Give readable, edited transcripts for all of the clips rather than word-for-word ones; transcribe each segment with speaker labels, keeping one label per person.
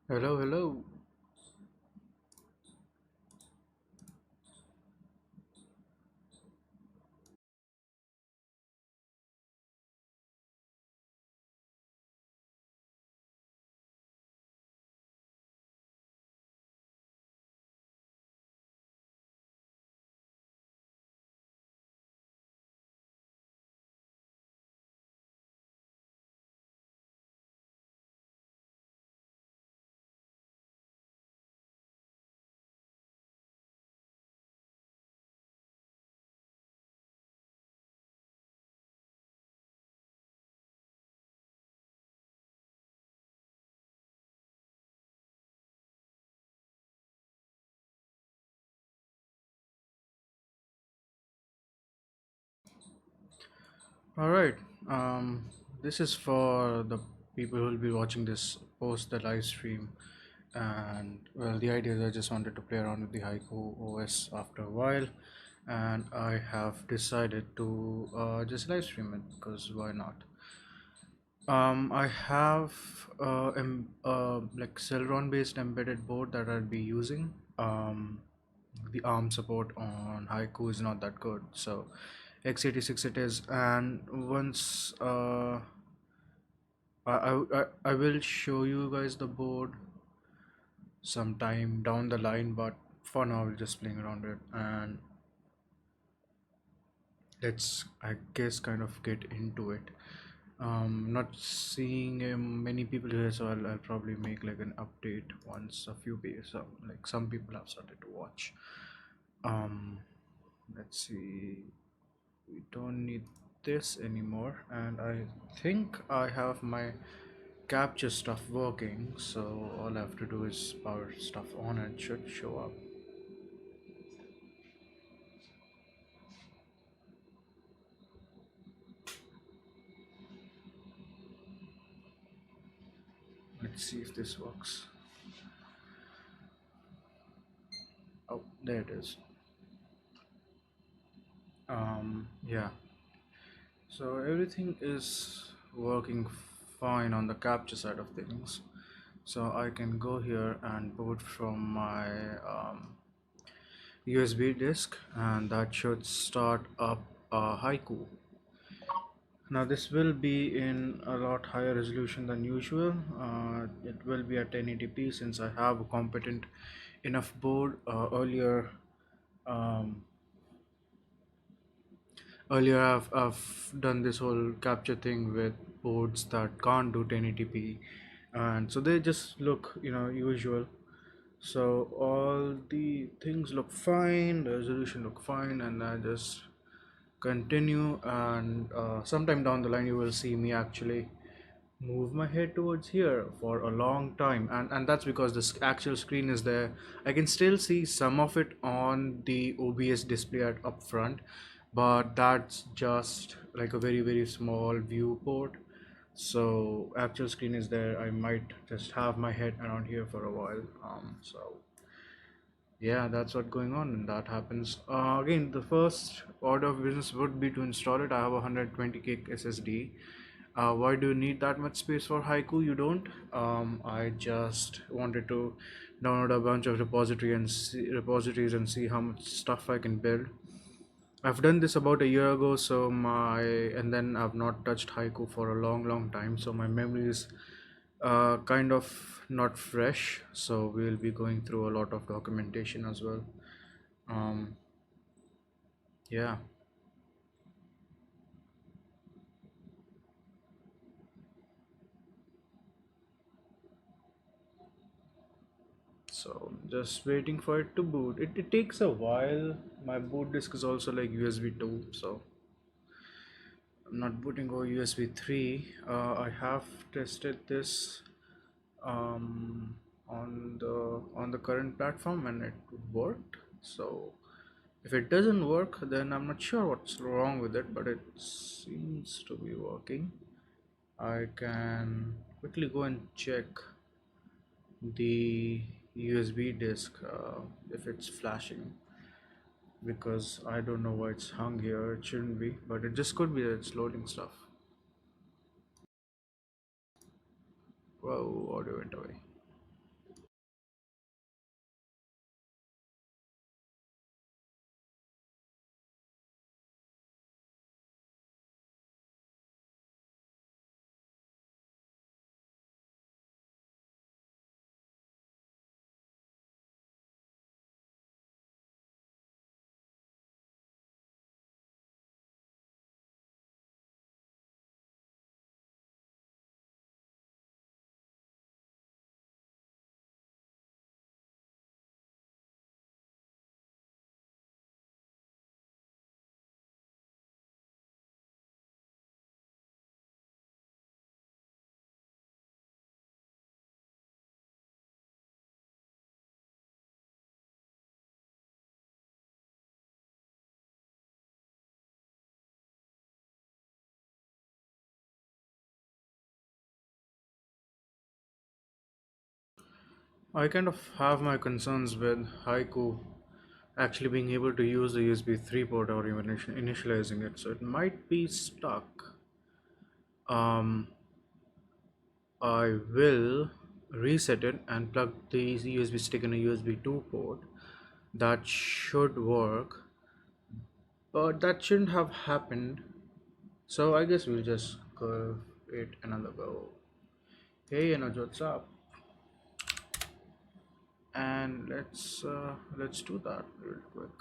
Speaker 1: Hello, hello. All right. Um, this is for the people who will be watching this post the live stream. And well, the idea is I just wanted to play around with the Haiku OS after a while, and I have decided to just live stream it because why not? I have like Celeron based embedded board that I'll be using. The ARM support on Haiku is not that good, so x86 it is. And once I will show you guys the board sometime down the line, but for now we're just playing around it, and let's, I guess, kind of get into it. Not seeing many people here, so I'll probably make like an update once a few people, so like some people have started to watch. um let's see, we don't need this anymore, and I think I have my capture stuff working, so all I have to do is power stuff on and it should show up. Let's see if this works. Oh, there it is. Yeah, so everything is working fine on the capture side of things. So I can go here and boot from my USB disk, and that should start up Haiku. Now this will be in a lot higher resolution than usual. It will be at 1080p since I have a competent enough board. Um, Earlier I've done this whole capture thing with boards that can't do 1080p, and so they just look, usual. So all the things look fine, the resolution look fine, and I just continue, and sometime down the line you will see me actually move my head towards here for a long time, and that's because this actual screen is there. I can still see some of it on the OBS display up front, but that's just like a very very small viewport. So actual screen is there. I might just have my head around here for a while. So yeah, that's what's going on, and that happens. Again, the first order of business would be to install it. I have a 120 gig SSD. Why do you need that much space for Haiku? You don't. I just wanted to download a bunch of repositories and see how much stuff I can build. I've done this about a year ago, so and then I've not touched Haiku for a long, long time. So my memory is kind of not fresh. So we'll be going through a lot of documentation as well. Um, yeah. So just waiting for it to boot. It takes a while. My boot disk is also like USB 2, so I'm not booting over USB 3. I have tested this on the current platform and it worked. So if it doesn't work, then I'm not sure what's wrong with it, but it seems to be working. I can quickly go and check the USB disk if it's flashing, because I don't know why it's hung here. It shouldn't be, but it just could be that it's loading stuff. Whoa, audio went away. I kind of have my concerns with Haiku actually being able to use the USB 3 port or even initializing it, so it might be stuck. Um, I will reset it and plug the USB stick in a USB 2 port. That should work, but that shouldn't have happened. So I guess we'll just give it another go. Hey, Anuj, what's up? And let's do that real quick.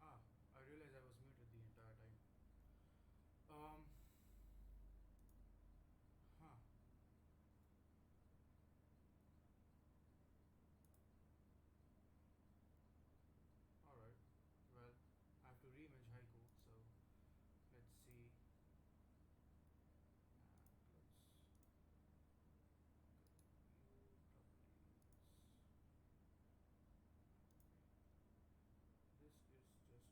Speaker 1: Ah, I realized I was muted the entire time. Um, huh. All right. Well, I have to reimage Haiku, so let's see. Let's this is just gone.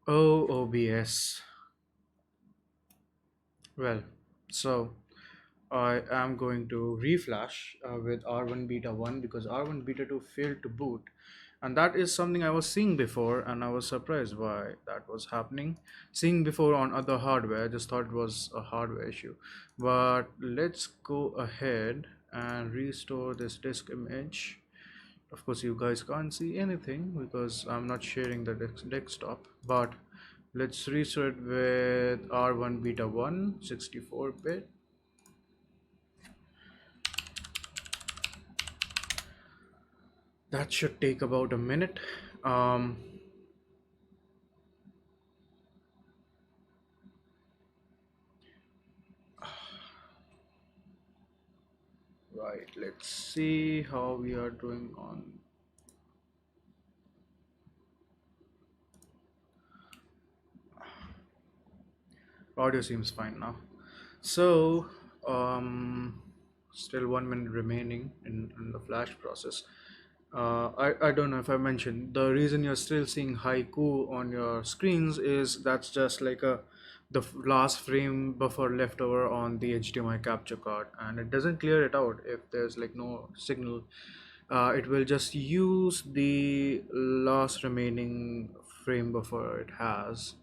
Speaker 1: Oh, OBS. Well, so I am going to reflash with R1 beta 1 because R1 beta 2 failed to boot. And that is something I was seeing before, and I was surprised why that was happening. Seeing before on other hardware, I just thought it was a hardware issue. But let's go ahead and restore this disk image. Of course, you guys can't see anything because I'm not sharing the desktop, but Let's restart with R1 beta 1 64-bit. That should take about a minute. Um, right, let's see how we are doing on. Audio seems fine now. So, um, still 1 minute remaining in the flash process. I don't know if I mentioned the reason you're still seeing haiku on your screens is that's just like last frame buffer left over on the HDMI capture card, and it doesn't clear it out if there's like no signal. It will just use the last remaining frame buffer it has,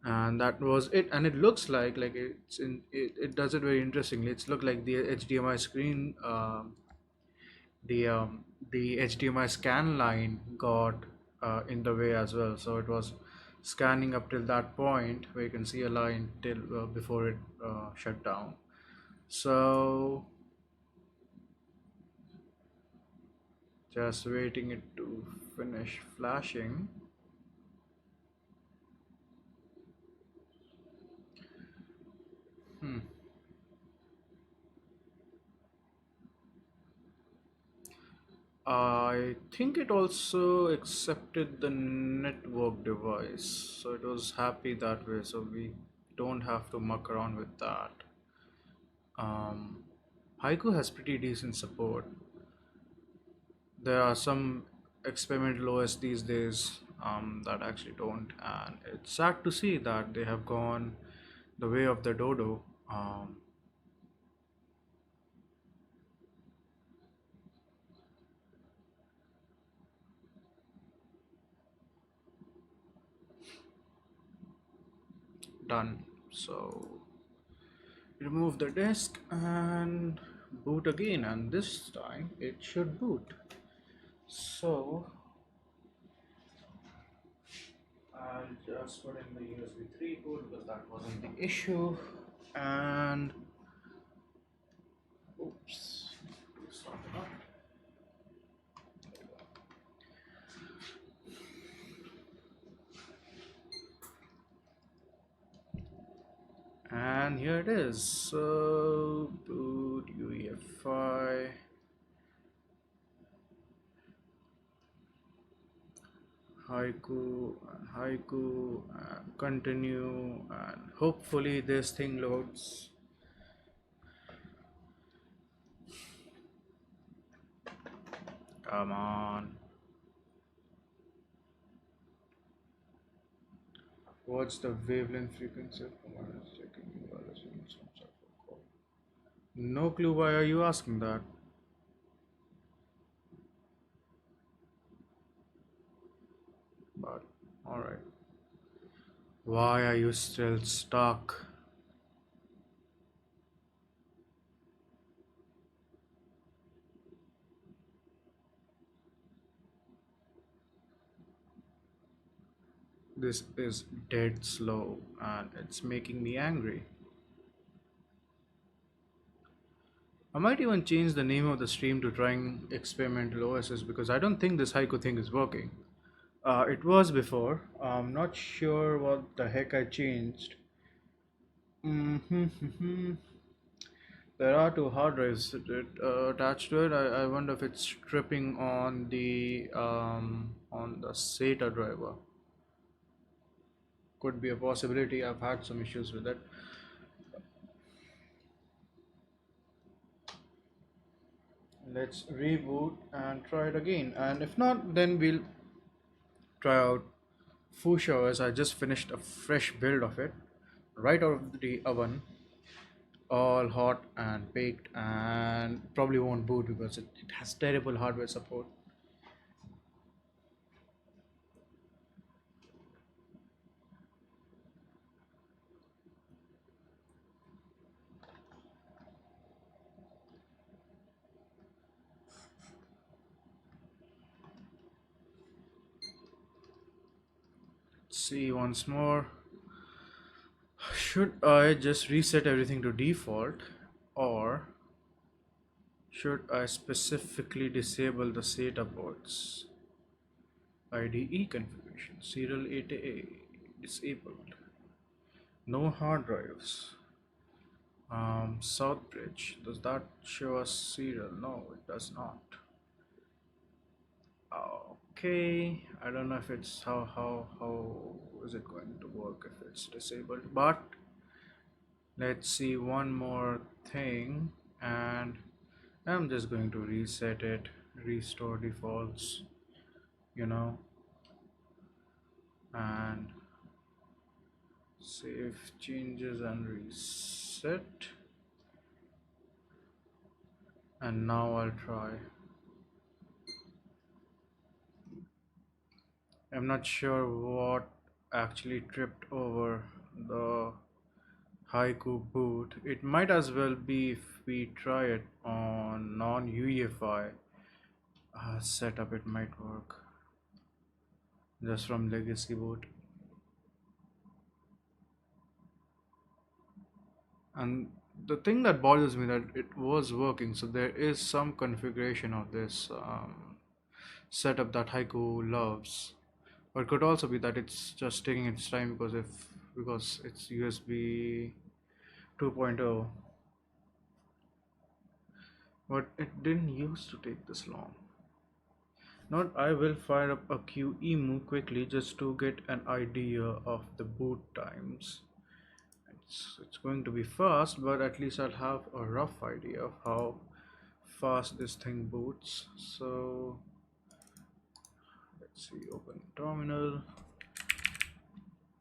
Speaker 1: and that was it. And it looks like it does it very interestingly. It's look like the HDMI screen, the the HDMI scan line got in the way as well. So it was scanning up till that point where you can see a line till before it shut down. So just waiting it to finish flashing. Hmm. I think it also accepted the network device, so it was happy that way. So we don't have to muck around with that. Um, Haiku has pretty decent support. There are some experimental OS these days that actually don't, and it's sad to see that they have gone the way of the dodo. Done. So remove the disk and boot again, and this time it should boot. So I'll just put in the USB 3 port because that wasn't the issue. And oops, start it up. And here it is. So boot UEFI. Haiku and continue, and hopefully this thing loads. Come on. What's the wavelength frequency of command is taking wireless units from cell phone call? No clue, why are you asking that? But alright. Why are you still stuck? This is dead slow and it's making me angry. I might even change the name of the stream to trying experimental OSs because I don't think this Haiku thing is working. It was before. I'm not sure what the heck I changed. Mm-hmm. There are two hard drives attached to it. I wonder if it's tripping on the SATA driver. Could be a possibility. I've had some issues with it. Let's reboot and try it again. And if not, then we'll try out Fuchsia as I just finished a fresh build of it right out of the oven, all hot and baked, and probably won't boot because it has terrible hardware support. See once more. Should I just reset everything to default, or should I specifically disable the SATA ports? IDE configuration, serial 8A disabled. No hard drives. Southbridge, does that show us serial? No, it does not. Okay, I don't know if it's how is it going to work if it's disabled, but let's see one more thing, and I'm just going to reset it, restore defaults, you know, and save changes and reset. And now I'll try. I'm not sure what actually tripped over the Haiku boot. It might as well be if we try it on non-UEFI setup, it might work just from legacy boot. And the thing that bothers me that it was working, so there is some configuration of this setup that Haiku loves. Or it could also be that it's just taking its time because it's USB 2.0, but it didn't used to take this long. Not, I will fire up a QEMU quickly just to get an idea of the boot times. It's going to be fast, but at least I'll have a rough idea of how fast this thing boots. So let's see, open terminal.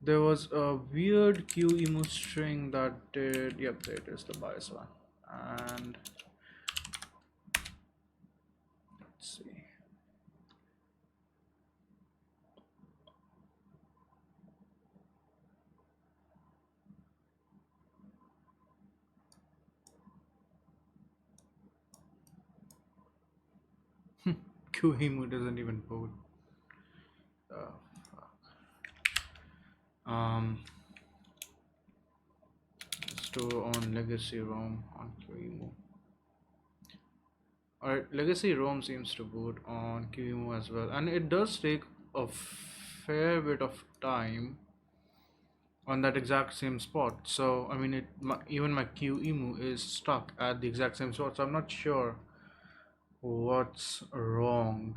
Speaker 1: There was a weird QEMU string that did, yep, there it is, the BIOS one. And let's see. QEMU doesn't even boot. Uh, um, Store on legacy ROM on QEMU. Alright, legacy ROM seems to boot on QEMU as well, and it does take a fair bit of time on that exact same spot. So I mean, even my QEMU is stuck at the exact same spot. So I'm not sure what's wrong.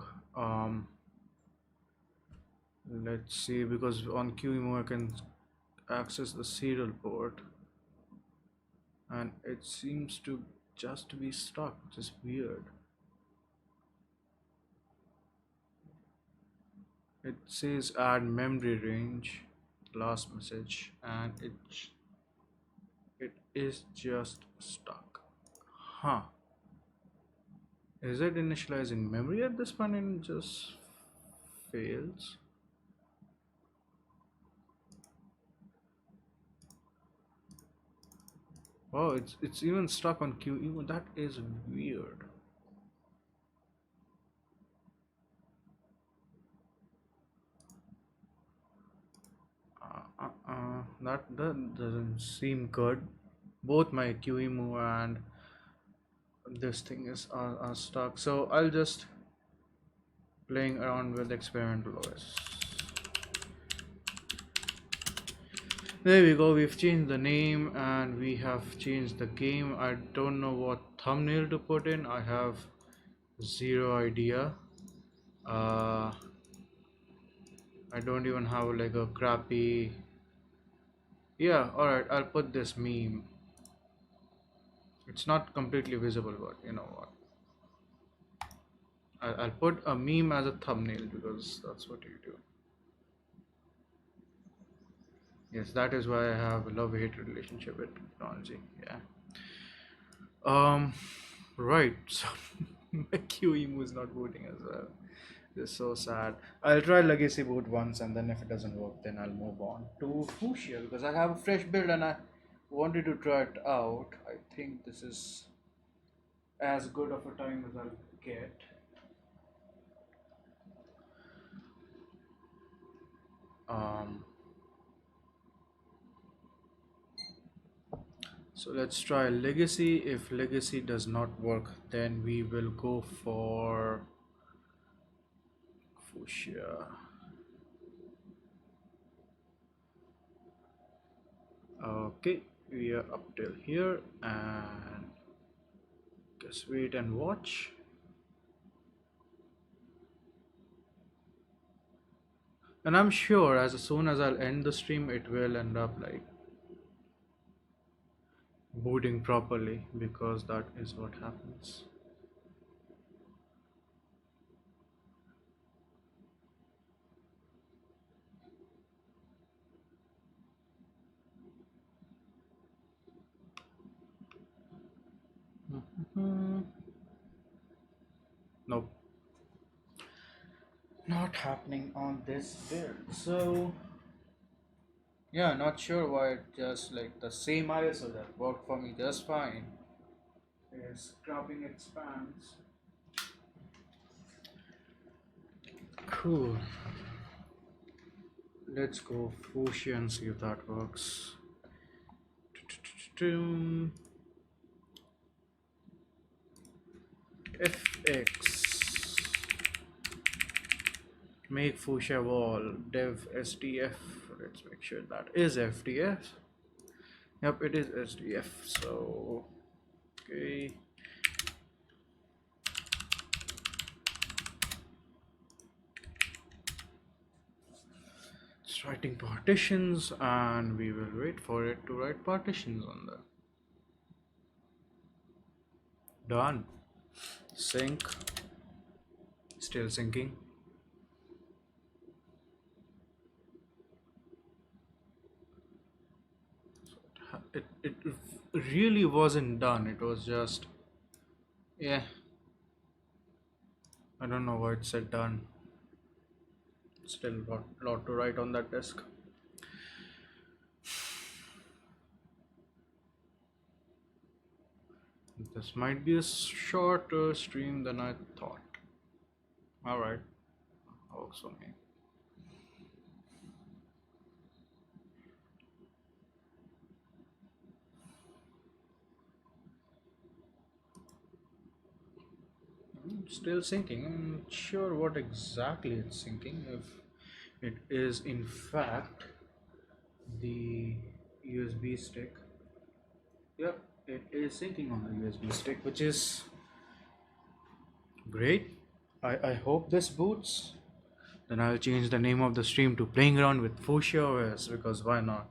Speaker 1: Let's see, because on QEMU I can access the serial port, and it seems to just be stuck, which is weird. It says add memory range, last message, and it is just stuck. Huh. Is it initializing memory at this point and it just fails? Oh, it's even stuck on QE. That is weird. That doesn't seem good. Both my QEMU and this thing are stuck. So I'll just playing around with experimental OS. There we go. We've changed the name and we have changed the game. I don't know what thumbnail to put in. I have zero idea. Uh, I don't even have like a crappy. Yeah, alright, I'll put this meme. It's not completely visible, but you know what? I'll put a meme as a thumbnail because that's what you do. Yes, that is why I have a love-hate relationship with technology. Yeah. Um, right. So my QEMU is not booting as well. This is so sad. I'll try legacy boot once, and then if it doesn't work, then I'll move on to Fuchsia because I have a fresh build and I wanted to try it out. I think this is as good of a time as I'll get. Um, So let's try legacy. If legacy does not work, then we will go for fuchsia. Okay, we are up till here, and just wait and watch. And I'm sure as soon as I'll end the stream, it will end up like booting properly, because that is what happens. Mhm. Nope, not happening on this build. So yeah, not sure why it just like the same ISO that worked for me just fine is scrubbing its pants. Cool. Let's go fuchsia and see if that works. fx make fuchsia wall dev sdf. Let's make sure that is fdf. Yep, it is sdf. So okay, it's writing partitions, and we will wait for it to write partitions on there. Done. Sync. Still syncing. It really wasn't done. It was just, yeah, I don't know why it said done. Still lot to write on that disk. This might be a shorter stream than I thought. Alright, works for me. Still syncing. I'm not sure what exactly it's syncing. If it is in fact the USB stick. Yep, it is syncing on the USB stick, which is great. I hope this boots. Then I'll change the name of the stream to Playing Around with Fuchsia OS, because why not?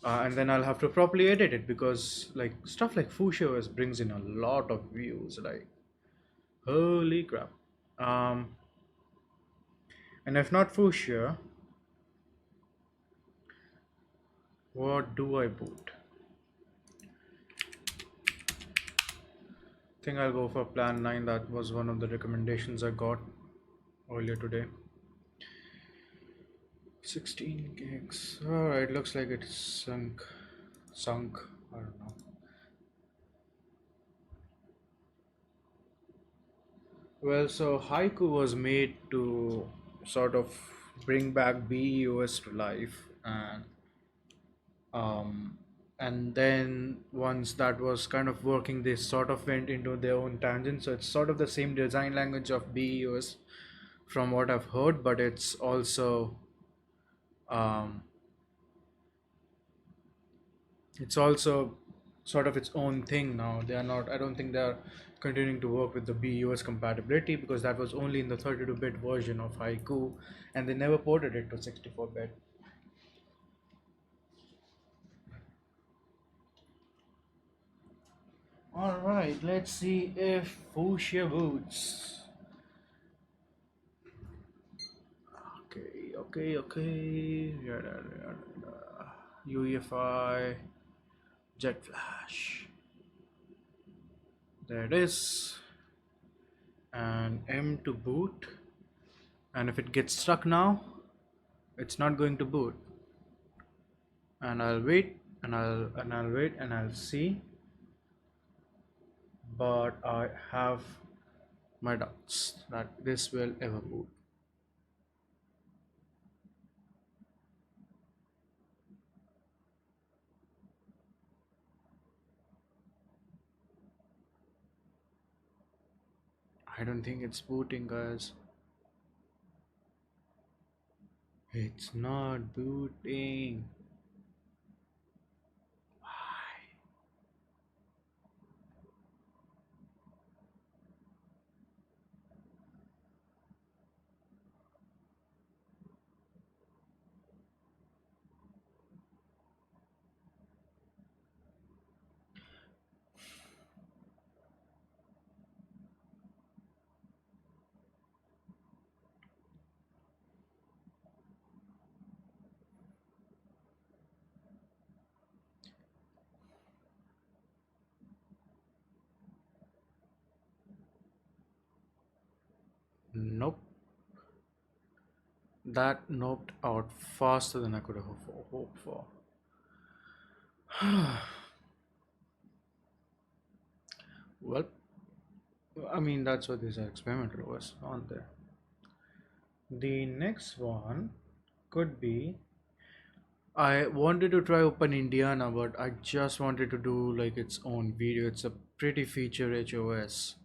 Speaker 1: And then I'll have to properly edit it, because like stuff like Fuchsia OS brings in a lot of views. Like holy crap! Um, and if not Fuchsia, what do I boot? I think I'll go for Plan 9. That was one of the recommendations I got earlier today. 16 gigs. Alright, looks like it's sunk. I don't know. Well, so Haiku was made to sort of bring back BEOS to life, um, and then once that was kind of working, they sort of went into their own tangent. So it's sort of the same design language of BEOS, from what I've heard, but um, it's also sort of its own thing now. They are not, I don't think they're continuing to work with the BUS compatibility, because that was only in the 32-bit version of Haiku, and they never ported it to 64-bit. All right, let's see if Fuchsia boots. Okay. UEFI, Jet Flash. There it is. And M to boot. And if it gets stuck now, it's not going to boot. And I'll wait, and I'll wait, and I'll see. But I have my doubts that this will ever boot. I don't think it's booting, guys. It's not booting. Nope. That noped out faster than I could have hoped for. Well, I mean, that's what this experimental was on there. The next one could be I wanted to try OpenIndiana, but I just wanted to do like its own video. It's a pretty feature-rich OS,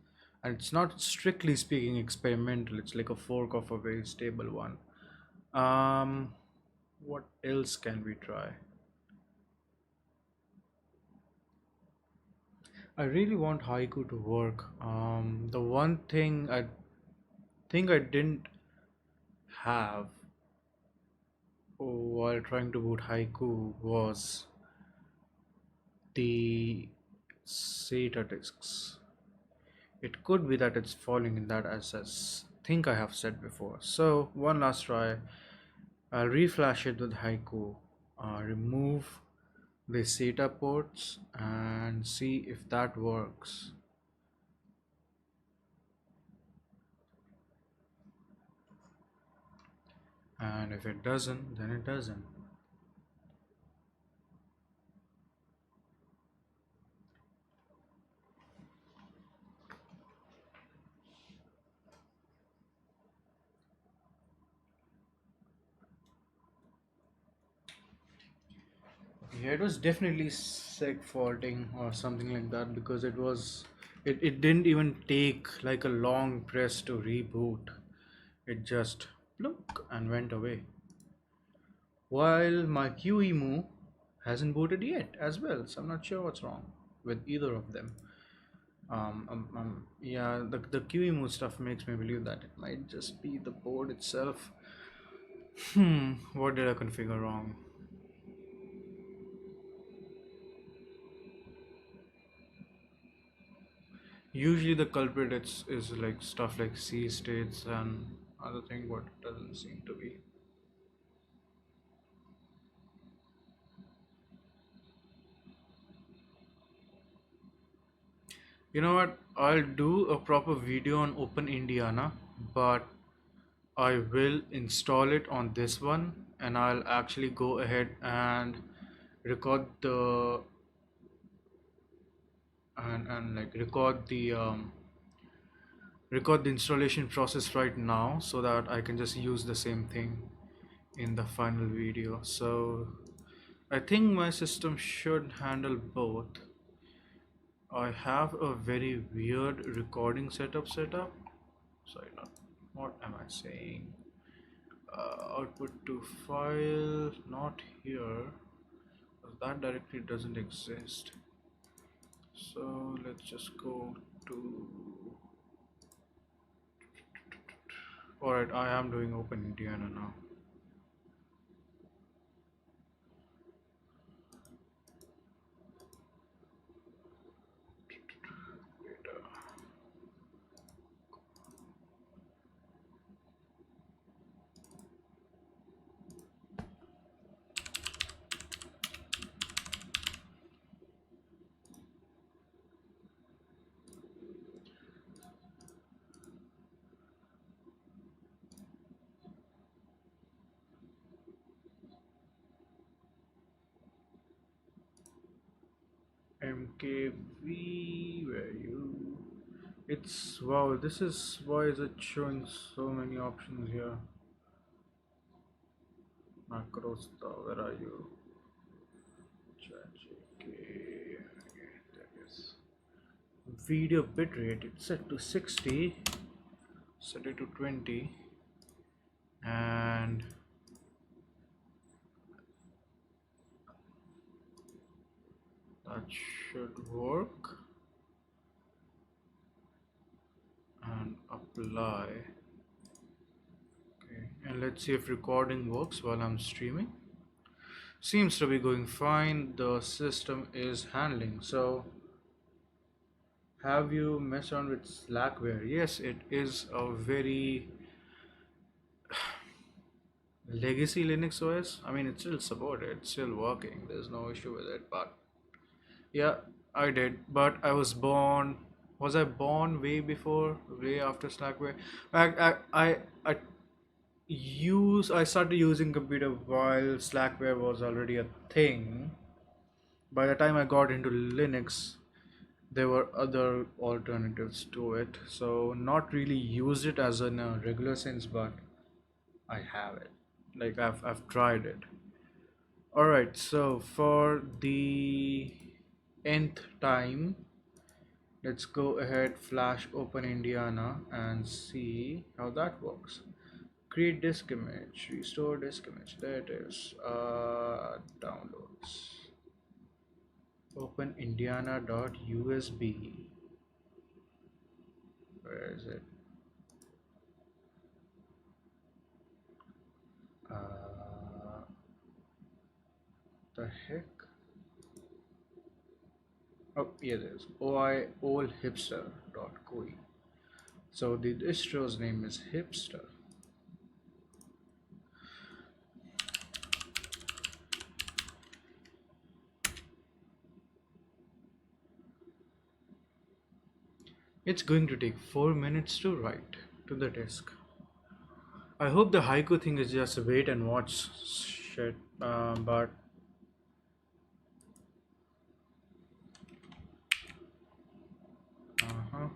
Speaker 1: and it's not strictly speaking experimental. It's like a fork of a very stable one. Um, what else can we try? I really want Haiku to work. The one thing I think I didn't have while trying to boot Haiku was the SATA disks. It could be that it's falling in that as I think I have said before. So one last try. I'll reflash it with Haiku. Remove the SATA ports and see if that works. And if it doesn't, then it doesn't. Yeah, it was definitely seg faulting or something like that because it didn't even take like a long press to reboot. It just look and went away. While my QEMU hasn't booted yet as well, so I'm not sure what's wrong with either of them. Yeah, the QEMU stuff makes me believe that it might just be the board itself. What did I configure wrong? Usually the culprit is like stuff like C states and other thing, but it doesn't seem to be. You know what? I'll do a proper video on OpenIndiana, but I will install it on this one and I'll actually go ahead and record the and like record the installation process right now so that I can just use the same thing in the final video. So I think my system should handle both. I have a very weird recording setup. Sorry, not what am I saying? Output to file, not here. That directory doesn't exist. So let's just go to. Alright, I am doing OpenIndiana now. MKV, where you? It's wow. This is why is it showing so many options here? Macros, where are you? There is video bitrate. It's set to 60. set it to 20, and that should work. And apply. Okay, and let's see if recording works while I'm streaming. Seems to be going fine. The system is handling. So, have you messed around with Slackware? Yes, it is a very legacy Linux OS. I mean, it's still supported, it's still working. There's no issue with it. But yeah, I did. But I was born. Was I born way before, way after Slackware? I I started using computer while Slackware was already a thing. By the time I got into Linux, there were other alternatives to it. So not really used it as in a regular sense, but I have it. Like I've tried it. Alright, so for the nth time, let's go ahead, flash OpenIndiana and see how that works. Create disk image, restore disk image. There it is. Downloads. OpenIndiana.usb. Where is it? The heck? Oh, yeah, there's oldhipster.co. So the distro's name is Hipster. It's going to take 4 minutes to write to the disk. I hope the Haiku thing is just wait and watch shit, but uh-huh.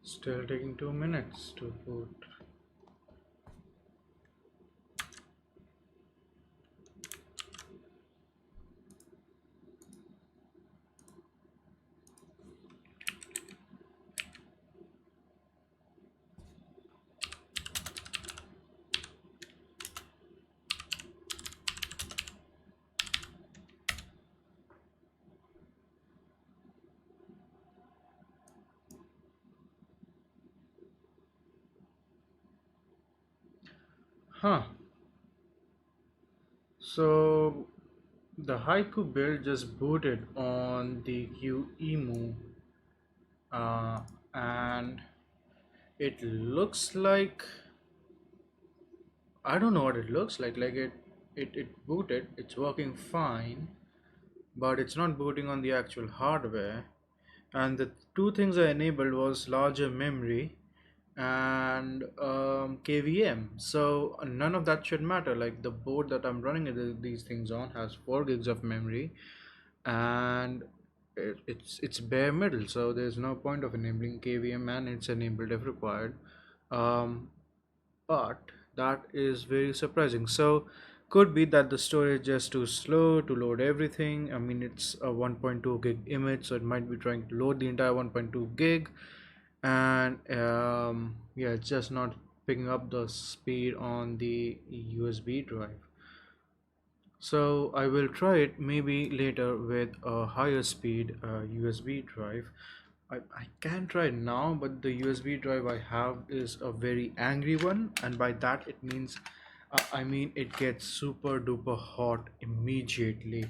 Speaker 1: Still taking 2 minutes to boot. Huh. So the Haiku build just booted on the QEMU, uh, and it looks like I don't know what it looks like. Like it booted, it's working fine, but it's not booting on the actual hardware. And the two things I enabled was larger memory and KVM. So none of that should matter. Like the board that I'm running these things on has 4 gigs of memory, and it's bare metal. So there's no point of enabling KVM, and it's enabled if required. Um, but that is very surprising. So could be that the storage is just too slow to load everything. I mean, it's a 1.2 gig image, so it might be trying to load the entire 1.2 gig, and yeah, it's just not picking up the speed on the USB drive. So I will try it maybe later with a higher speed USB drive. I can try it now, but the USB drive I have is a very angry one, and by that it means I mean it gets super duper hot immediately.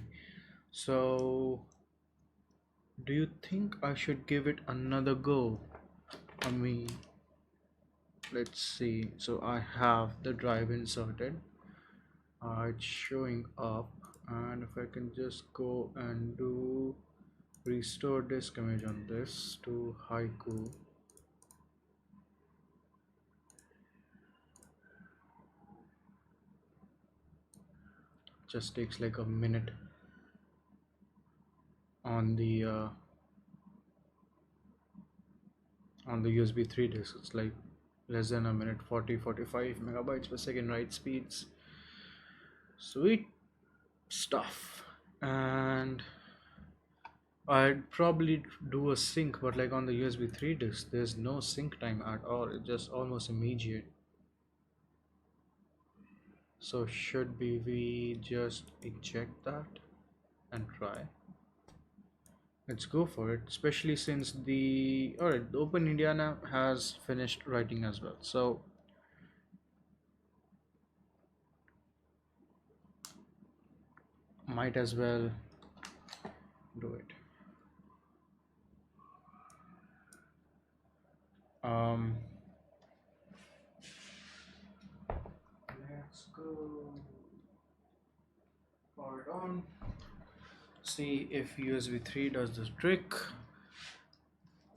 Speaker 1: So do you think I should give it another go? I mean, let's see. So I have the drive inserted. It's showing up. And if I can just go and do restore disk image on this to Haiku, just takes like a minute on the USB 3 disk. It's like less than a minute, 40-45 megabytes per second write speeds. Sweet stuff. And I'd probably do a sync, but like on the USB 3 disk, there's no sync time at all. It's just almost immediate. So should we just eject that and try? Let's go for it, especially since the OpenIndiana has finished writing as well. So might as well do it. Um, let's go power it on. See if USB 3 does this trick.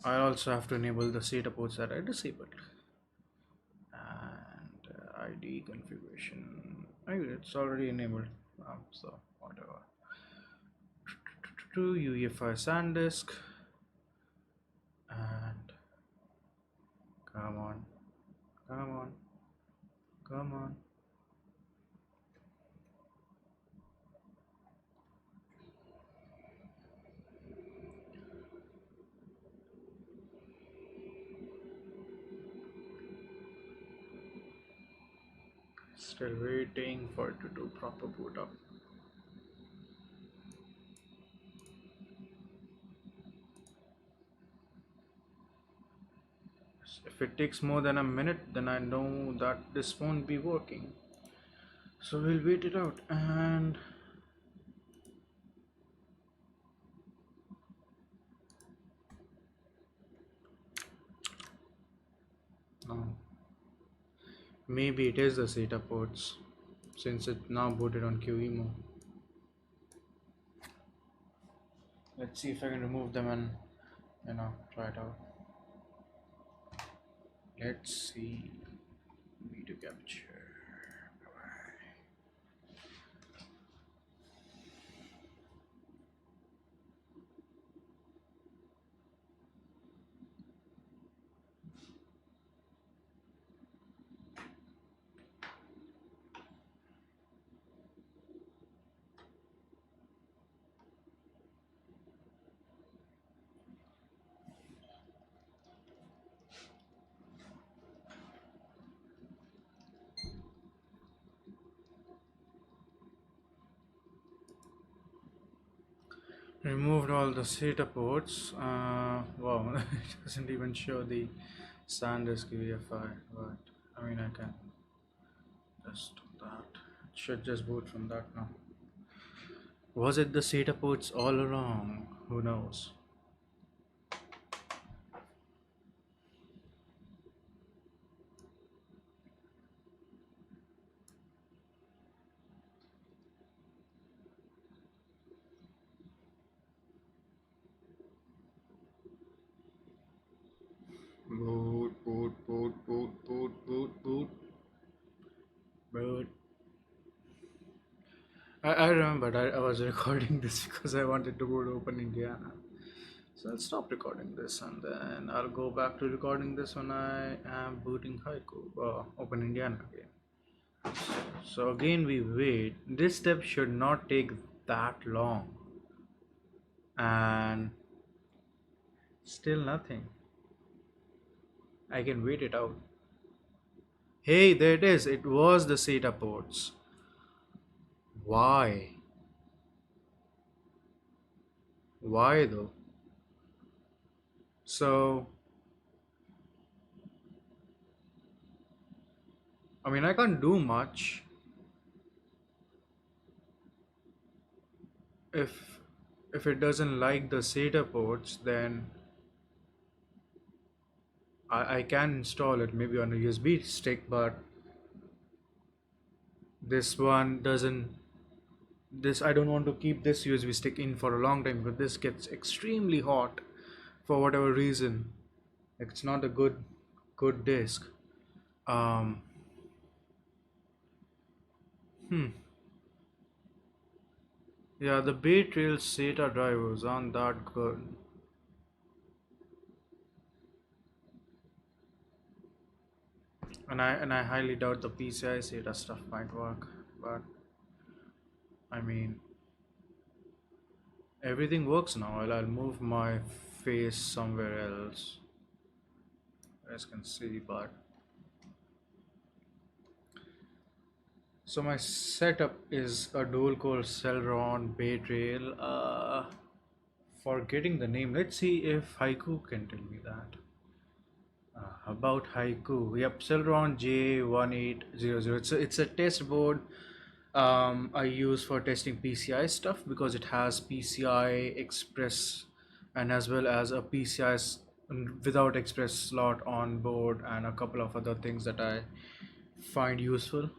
Speaker 1: I also have to enable the SATA ports that I disabled. And ID configuration. It's already enabled. So whatever. To UEFI SanDisk. And come on, come on, come on. Still waiting for it to do proper boot up. If it takes more than a minute, then I know that this won't be working. So we'll wait it out. And no, maybe it is the SATA ports since it now booted on QEMU. Let's see if I can remove them and try it out. Let's see. Video capture. Removed all the SATA ports. Wow, it doesn't even show the SanDisk UEFI, but I mean, I can just do that. It should just boot from that now. Was it the SATA ports all along? Who knows? Boot, boot, boot, boot, boot, boot, boot, boot. I remember I was recording this because I wanted to go to OpenIndiana. So I'll stop recording this and then I'll go back to recording this when I am booting Haiku, OpenIndiana again. So again we wait. This step should not take that long. And still nothing. I can wait it out. Hey, there it is. It was the SATA ports. Why? Why though? So, I mean, I can't do much if it doesn't like the SATA ports, then I can install it maybe on a USB stick, but this one This, I don't want to keep this USB stick in for a long time, but this gets extremely hot for whatever reason. It's not a good disk. Um, hmm. Yeah, the Bay Trail SATA drivers aren't that good. And I highly doubt the PCI SATA stuff might work. But I mean, everything works now. I'll move my face somewhere else, as you can see. But so my setup is a dual core Celeron Bay Trail. Forgetting the name. Let's see if Haiku can tell me that. About Haiku, yep, Celeron J1800. It's a test board I use for testing PCI stuff because it has PCI Express and as well as a PCI without Express slot on board and a couple of other things that I find useful.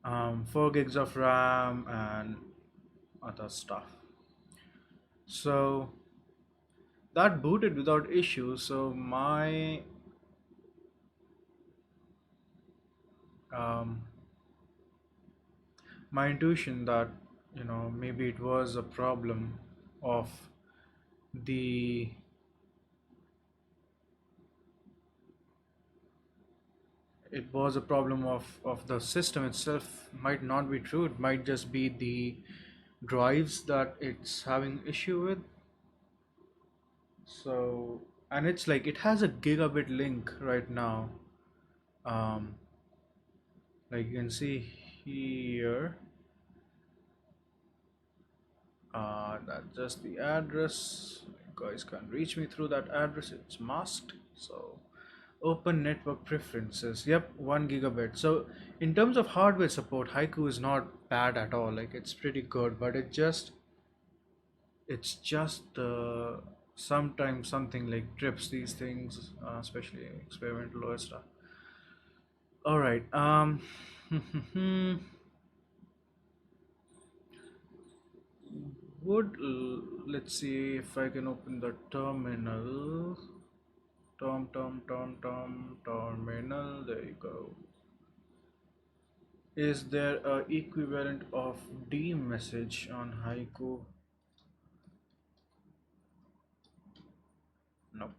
Speaker 1: 4 gigs of RAM and other stuff. So that booted without issue. So um, my intuition that maybe it was a problem of the it was a problem of the system itself might not be true. It might just be the drives that it's having issue with. So, and it's like it has a gigabit link right now. um like you can see here, that's just the address. You guys can't reach me through that address, it's masked. So open network preferences, yep, 1 gigabit. So in terms of hardware support, Haiku is not bad at all. Like it's pretty good, but it's just sometimes something like trips these things, especially experimental OS stuff. All right. Let's see if I can open the terminal. Terminal. There you go. Is there a equivalent of D message on Haiku? No.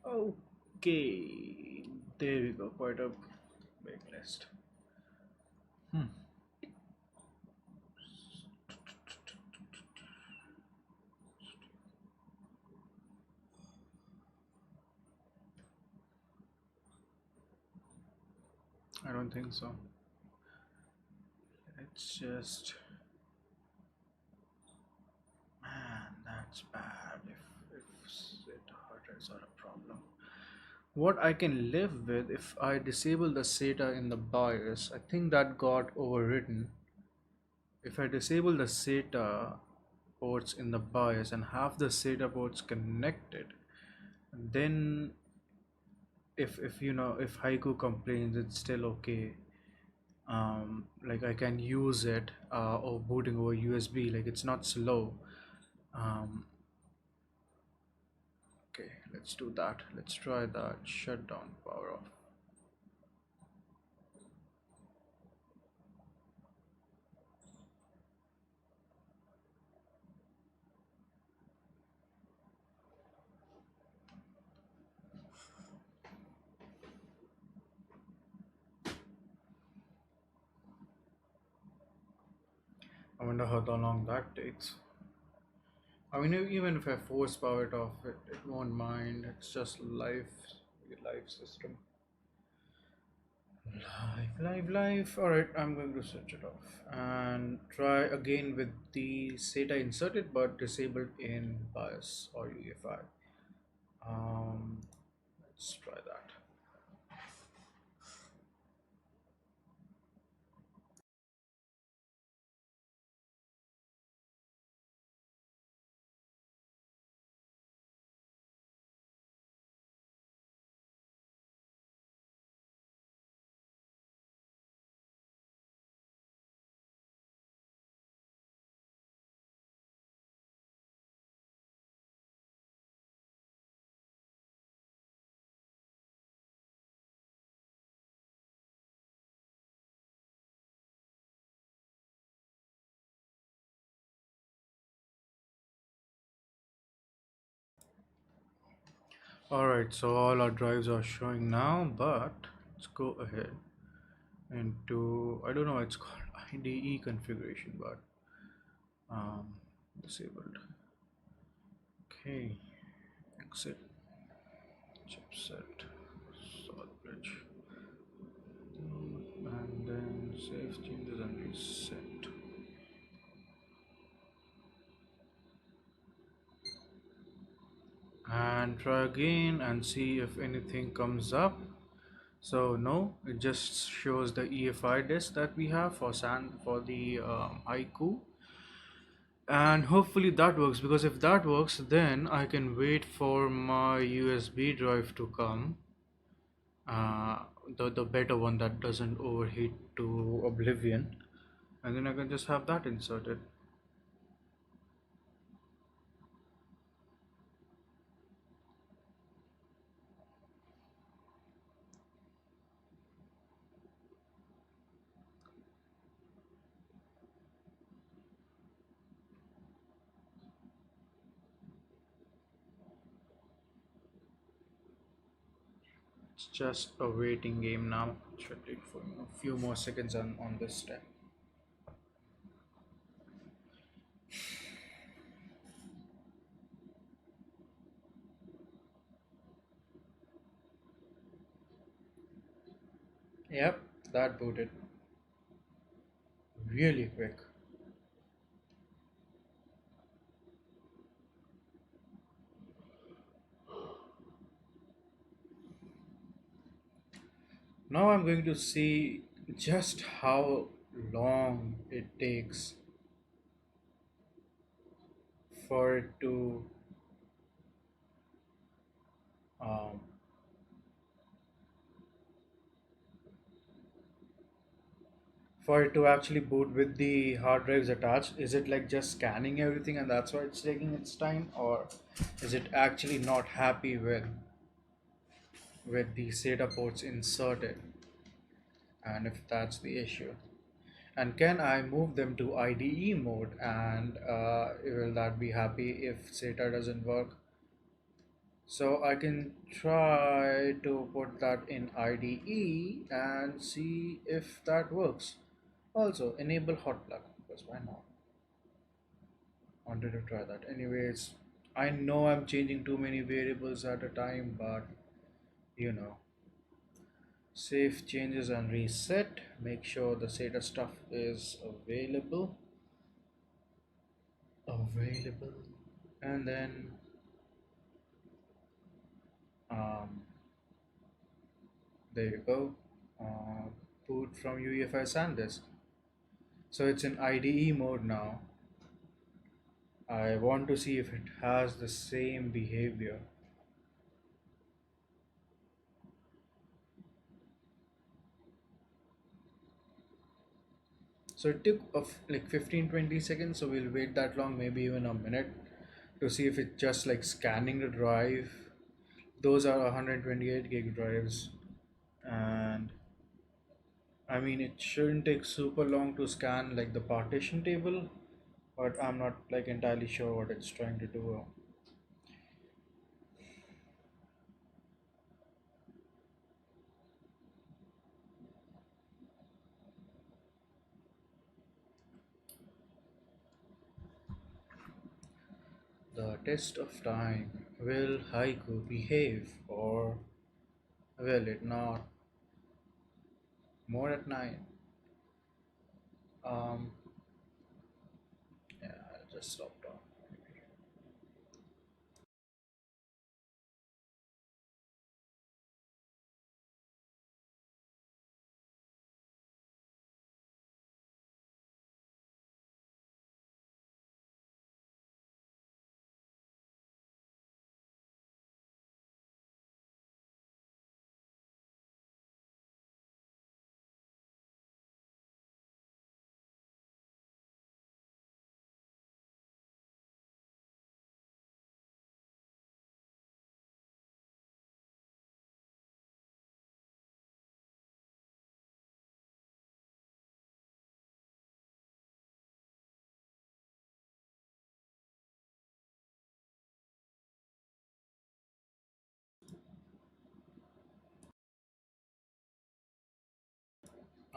Speaker 1: Okay. There we go. Quite a big list. Hmm. I don't think so. It's just, man, that's bad. If hard drives are a problem. What I can live with if I disable the SATA in the BIOS, I think that got overwritten. If I disable the SATA ports in the BIOS and have the SATA ports connected, then if Haiku complains, it's still okay. Like I can use it or booting over USB. Like it's not slow. Um, okay, let's do that. Let's try that. Shut down, power off. I wonder how long that takes. I mean, even if I force power it off, it won't mind. It's just life system. Live. Alright, I'm going to switch it off and try again with the SATA inserted but disabled in BIOS or UEFI. Um, let's try that. Alright, so all our drives are showing now, but let's go ahead into, I don't know, it's called IDE configuration, but um, disabled. Okay, exit chipset, solid bridge, and then save changes and reset. And try again and see if anything comes up. So no, it just shows the EFI disk that we have for the Haiku, and hopefully that works, because if that works, then I can wait for my USB drive to come, uh, the better one that doesn't overheat to oblivion, and then I can just have that inserted. It's just a waiting game now. It should take for a few more seconds on this step. Yep, that booted really quick. Now I'm going to see just how long it takes for it to um, actually boot with the hard drives attached. Is it like just scanning everything and that's why it's taking its time, or is it actually not happy with the SATA ports inserted, and if that's the issue? And can I move them to IDE mode, and will that be happy if SATA doesn't work? So I can try to put that in IDE and see if that works. Also, enable hot plug, because why not? Wanted to try that. Anyways, I know I'm changing too many variables at a time, but you know, save changes and reset. Make sure the SATA stuff is available, and then um, there you go. Boot from UEFI SanDisk. So it's in IDE mode now. I want to see if it has the same behavior. So it took of like 15-20 seconds, so we'll wait that long, maybe even a minute, to see if it's just like scanning the drive. Those are 128 gig drives, and I mean it shouldn't take super long to scan like the partition table, but I'm not like entirely sure what it's trying to do. The test of time. Will Haiku behave or will it not? More at 9. Um, yeah, I'll just stop down.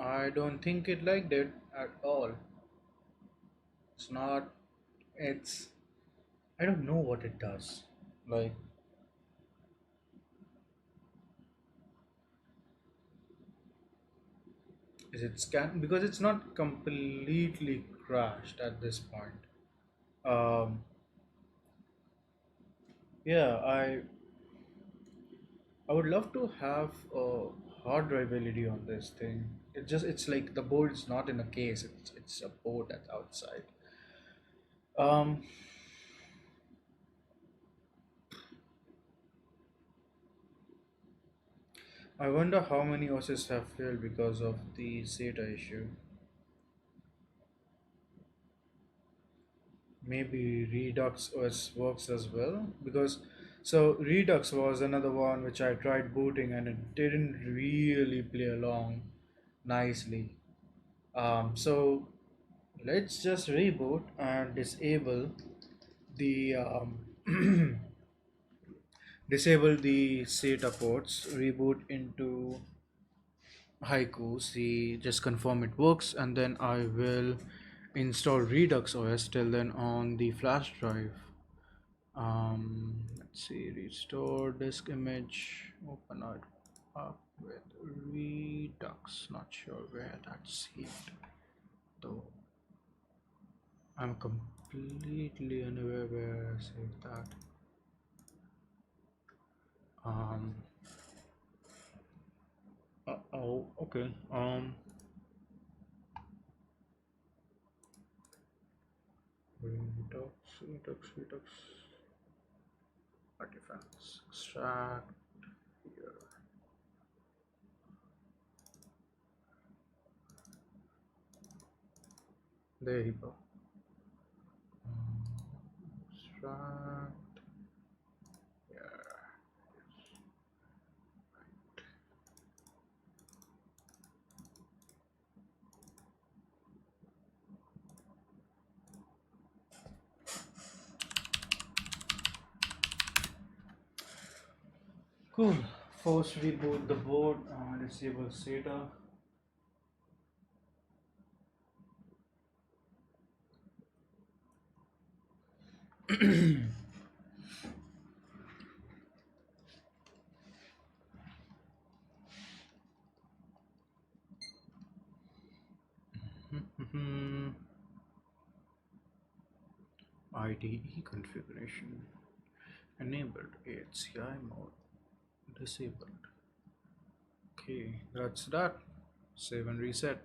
Speaker 1: I don't think it liked it at all. It's not. It's. I don't know what it does. Like, is it scan? Because it's not completely crashed at this point. Um, yeah, I would love to have a hard drive LED on this thing. It's like the board's not in a case. It's a board that's outside. Um, I wonder how many OSs have failed because of the SATA issue. Maybe Redux OS works as well because so Redux was another one which I tried booting and it didn't really play along nicely. So let's just reboot and the disable the SATA ports. Reboot into Haiku. See, just confirm it works, and then I will install Redux OS till then on the flash drive. Let's see, restore disk image, open it up with Redux. Not sure where that's saved though. I'm completely unaware where I saved that. Um, oh, okay. Redux, artifacts, extract here. There you go. Extract. Yeah. Cool. Force reboot the board. Disable SATA. IDE configuration enabled. HCI mode disabled. Okay, that's that. Save and reset.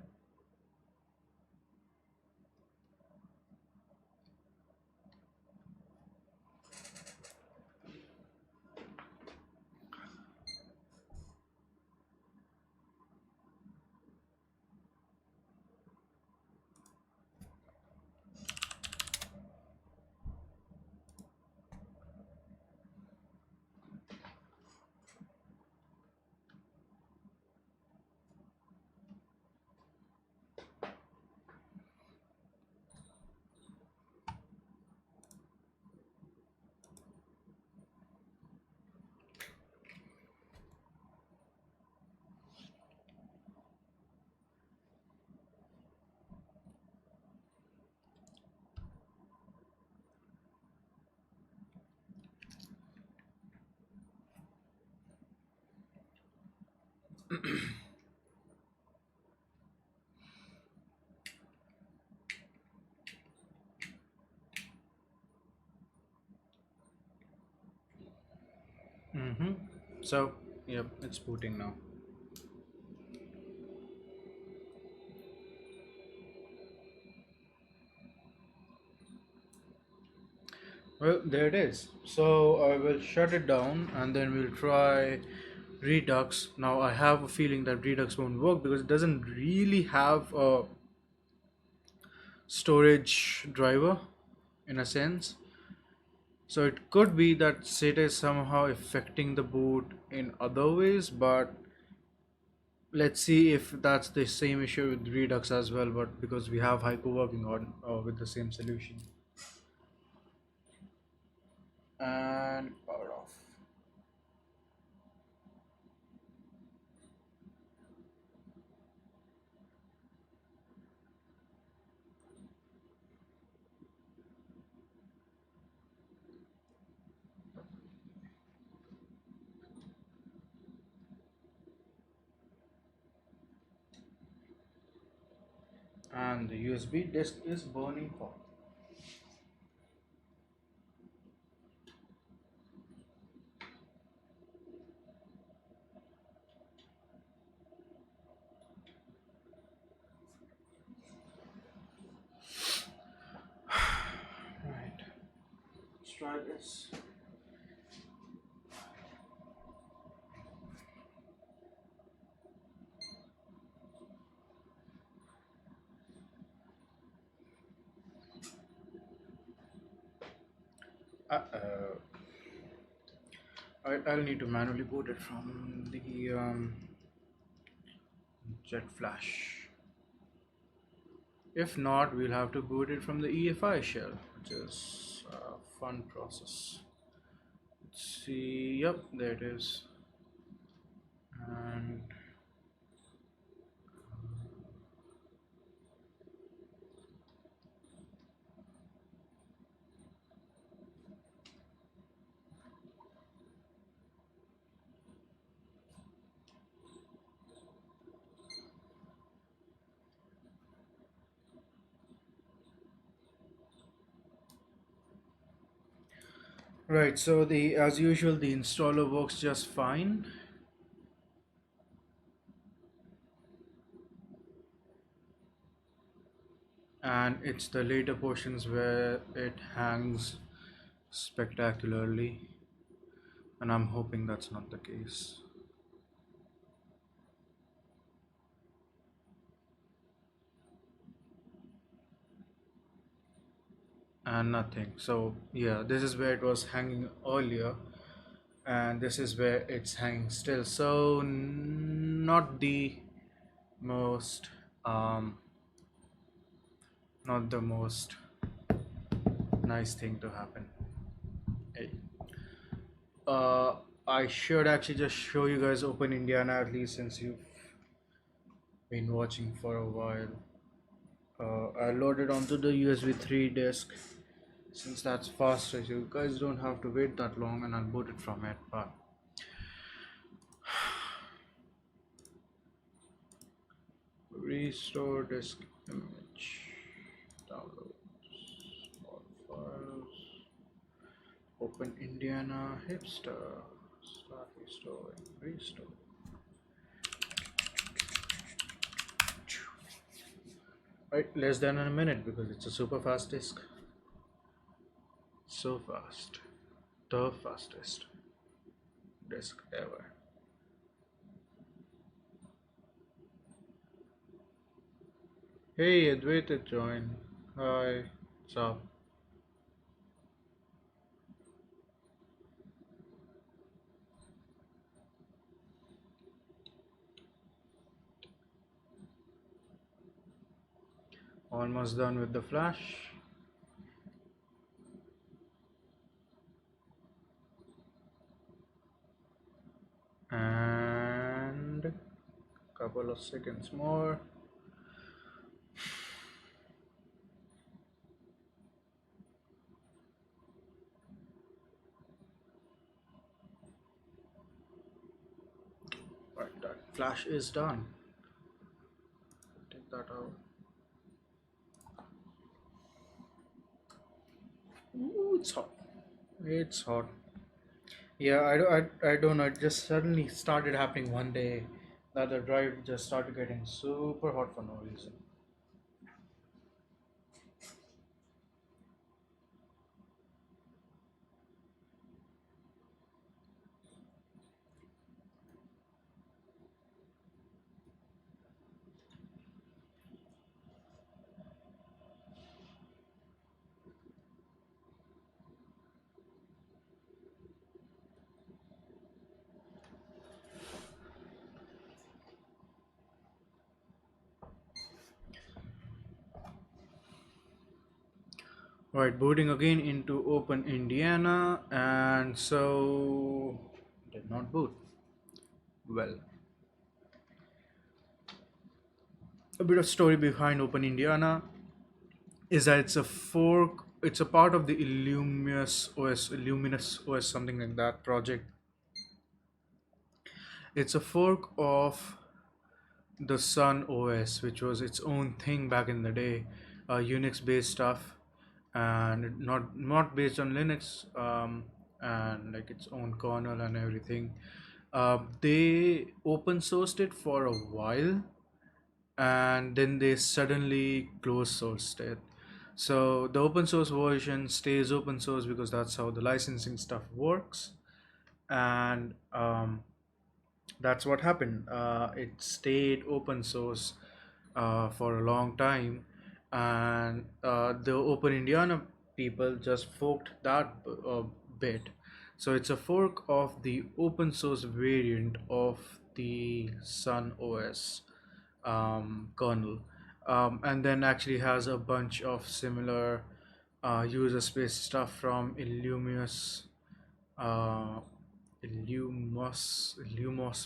Speaker 1: Mm-hmm. So, yep, it's booting now. Well, there it is. So I will shut it down and then we'll try Redux. Now I have a feeling that Redux won't work because it doesn't really have a storage driver in a sense. So it could be that SATA is somehow affecting the boot in other ways, but let's see if that's the same issue with Redux as well. But because we have Haiku working on with the same solution and power off. and the USB disk is burning hot. Right, let's try this. Uh-oh. I'll need to manually boot it from the Jet Flash. If not, we'll have to boot it from the EFI shell, which is a fun process. Let's see, yep, there it is. And right, so the as usual, the installer works just fine. And it's the later portions where it hangs spectacularly, and I'm hoping that's not the case. And nothing. So yeah, this is where it was hanging earlier, and this is where it's hanging still. So not the most um not the most nice thing to happen. Hey. I should actually just show you guys Open Indiana, at least since you've been watching for a while. I loaded onto the USB 3 disk, since that's faster. You guys don't have to wait that long, and I'll boot it from it. But restore disk image, downloads, all files, Open Indiana hipster, start restoring, restore. Right, less than a minute because it's a super fast disk. So fast, the fastest disk ever. Hey, Advaita joined. Hi, what's up? Almost done with the flash. And couple of seconds more. Right, that flash is done. Take that out. Ooh, it's hot. It's hot. Yeah, I don't know. It just suddenly started happening one day that the drive just started getting super hot for no reason. Right, booting again into Open Indiana, and so did not boot. Well, a bit of story behind Open Indiana is that it's a fork. It's a part of the Illuminous OS, something like that project. It's a fork of the Sun OS, which was its own thing back in the day, Unix-based stuff, and not based on Linux, and like its own kernel and everything. They open sourced it for a while, and then they suddenly close sourced it. So the open source version stays open source because that's how the licensing stuff works, and that's what happened. It stayed open source for a long time, and the OpenIndiana people just forked that bit. So it's a fork of the open source variant of the Sun OS kernel, and then actually has a bunch of similar user space stuff from uh, Illumos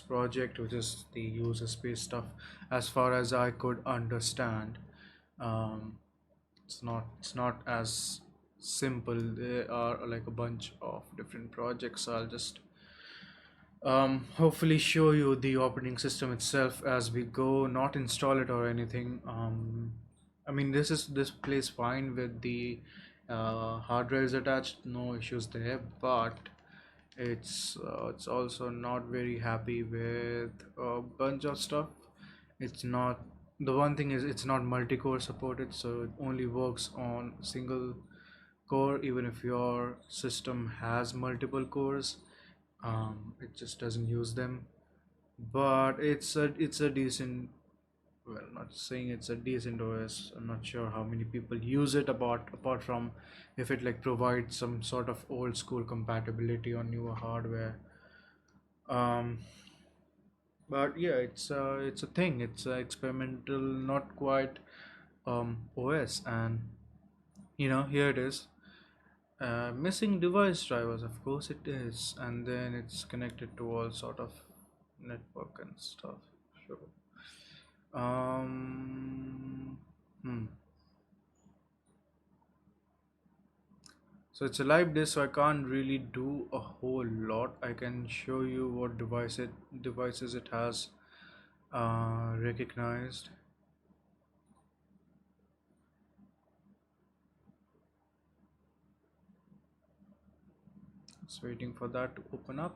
Speaker 1: project, which is the user space stuff, as far as I could understand. Um, it's not as simple. There are like a bunch of different projects. I'll just hopefully show you the operating system itself as we go, not install it or anything. I mean, this plays fine with the hard drives attached, no issues there, but it's also not very happy with a bunch of stuff. It's not, the one thing is it's not multi-core supported, so it only works on single core even if your system has multiple cores. It just doesn't use them, but it's a decent, well, not saying it's a decent OS. I'm not sure how many people use it, apart from if it like provides some sort of old school compatibility on newer hardware. um but yeah, it's a thing, it's a experimental, not quite OS. And here it is. Missing device drivers, of course it is, and then it's connected to all sort of network and stuff. Sure. Um, hmm. So it's a live disk, so I can't really do a whole lot. I can show you what devices it has recognized. Just waiting for that to open up.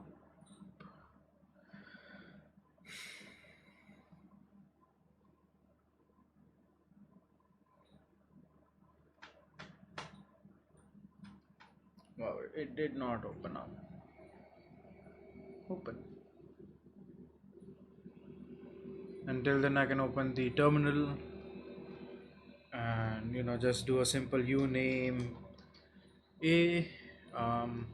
Speaker 1: Wow, it did not open up. Open. Until then, I can open the terminal and just do a simple uname a, um,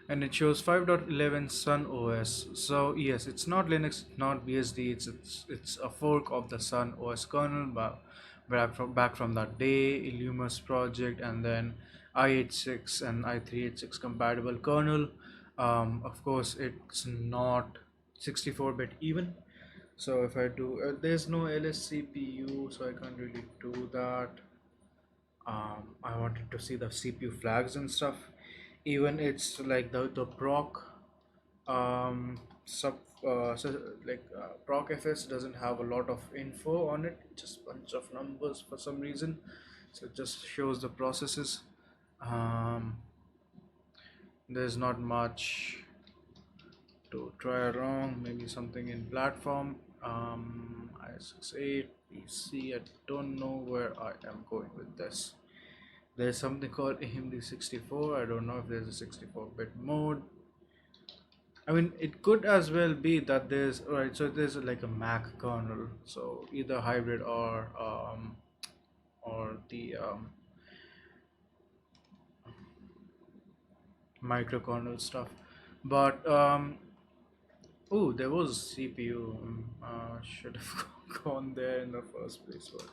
Speaker 1: and it shows 5.11 Sun OS. So yes, it's not Linux, not BSD. It's a fork of the Sun OS kernel, but back from that day, Illumos project, and then i86 and i386 compatible kernel. Of course, it's not 64-bit even. So if I do, there's no LSCPU, so I can't really do that. I wanted to see the CPU flags and stuff. Even it's like the proc sub like proc fs doesn't have a lot of info on it, just bunch of numbers for some reason. So it just shows the processes. um, there's not much to try around. Maybe something in platform. i68 PC. I don't know where I am going with this. There's something called AMD 64. I don't know if there's a 64-bit mode. I mean, it could as well be that there's, right. So there's like a Mac kernel, so either hybrid or the microkernel stuff. But oh, there was CPU. Should have gone there in the first place. But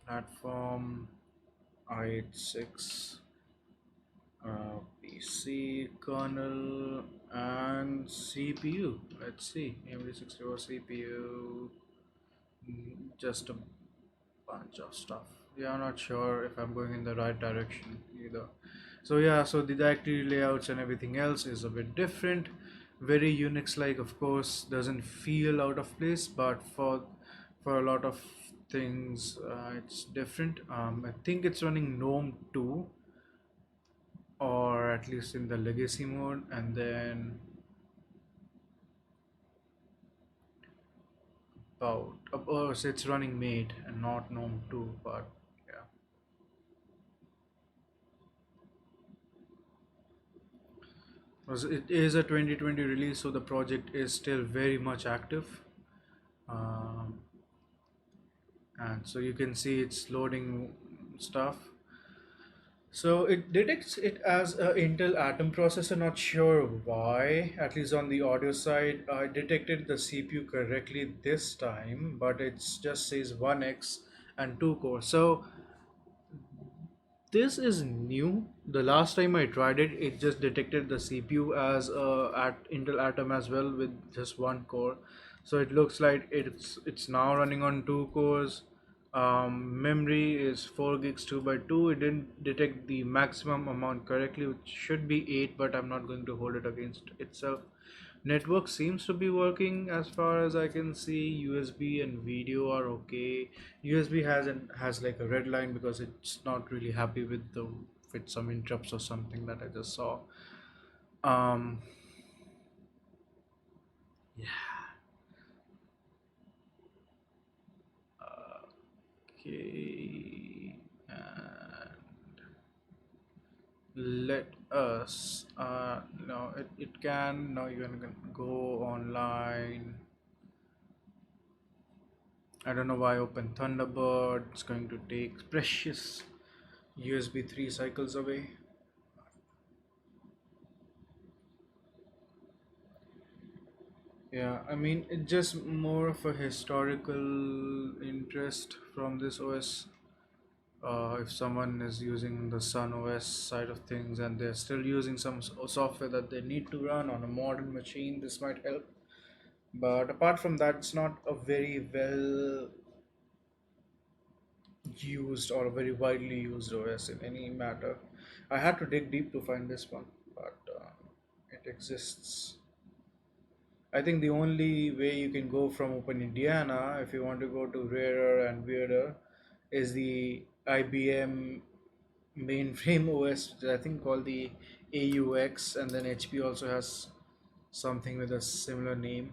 Speaker 1: platform i86 PC kernel and CPU. Let's see, AMD 64 CPU. Just a bunch of stuff. Yeah, I'm not sure if I'm going in the right direction either. So yeah, so the directory layouts and everything else is a bit different. very Unix like, of course, doesn't feel out of place, but for a lot of things it's different. I think it's running gnome 2, or at least in the legacy mode, and then about oh, so it's running made and not gnome 2, but yeah. Because it is a 2020 release, so the project is still very much active. um, and so you can see it's loading stuff. So it detects it as a Intel Atom processor. Not sure why. At least on the audio side, I detected the CPU correctly this time, but it just says 1x and 2 core. So this is new. The last time I tried it, it just detected the CPU as at Intel Atom as well with just one core. So it looks like it's now running on two cores. Memory is 4 gigs 2 by 2. It didn't detect the maximum amount correctly, which should be 8, but I'm not going to hold it against itself. Network seems to be working as far as I can see. USB and video are okay. USB has like a red line because it's not really happy with the with some interrupts or something that I just saw. Um, yeah. Okay. Let us. No, it can. Now you can go online. I don't know why Open Thunderbird. It's going to take precious USB 3 cycles away. Yeah, I mean, it's just more of a historical interest from this OS. If someone is using the Sun OS side of things and they're still using some software that they need to run on a modern machine, this might help. But apart from that, it's not a very well used or a very widely used OS in any matter. I had to dig deep to find this one, but it exists. I think the only way you can go from OpenIndiana, if you want to go to rarer and weirder, is the IBM mainframe OS, which I think called the AUX, and then HP also has something with a similar name.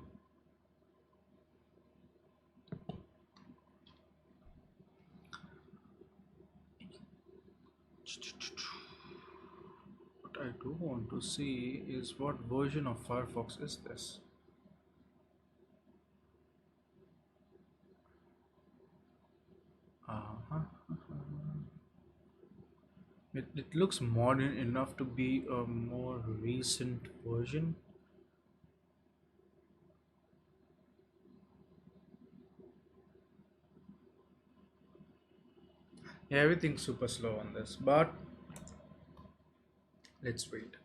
Speaker 1: What I do want to see is what version of Firefox is this? Uh-huh. It looks modern enough to be a more recent version. Yeah, everything's super slow on this, but let's wait.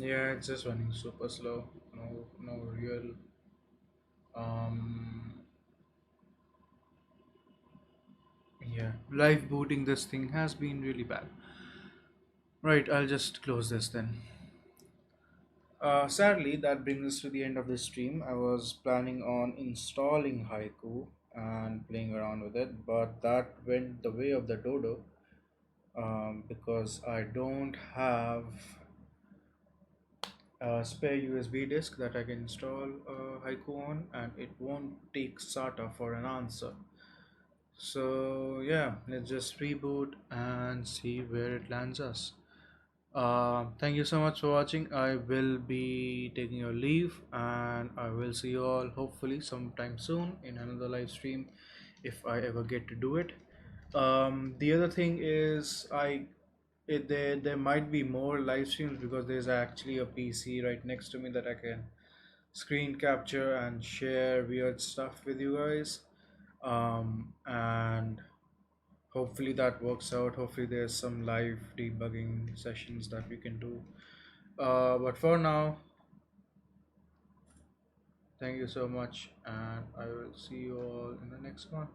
Speaker 1: Yeah, it's just running super slow. No real. Um, yeah, live booting this thing has been really bad. Right, I'll just close this then. Sadly, that brings us to the end of this stream. I was planning on installing Haiku and playing around with it, but that went the way of the dodo, because I don't have a spare USB disk that I can install Haiku on, and it won't take SATA for an answer. So yeah, let's just reboot and see where it lands us. Thank you so much for watching. I will be taking a leave, and I will see you all hopefully sometime soon in another live stream if I ever get to do it. The other thing is there might be more live streams because there's actually a PC right next to me that I can screen capture and share weird stuff with you guys. And hopefully that works out. Hopefully there's some live debugging sessions that we can do. But for now, Thank you so much, and I will see you all in the next one.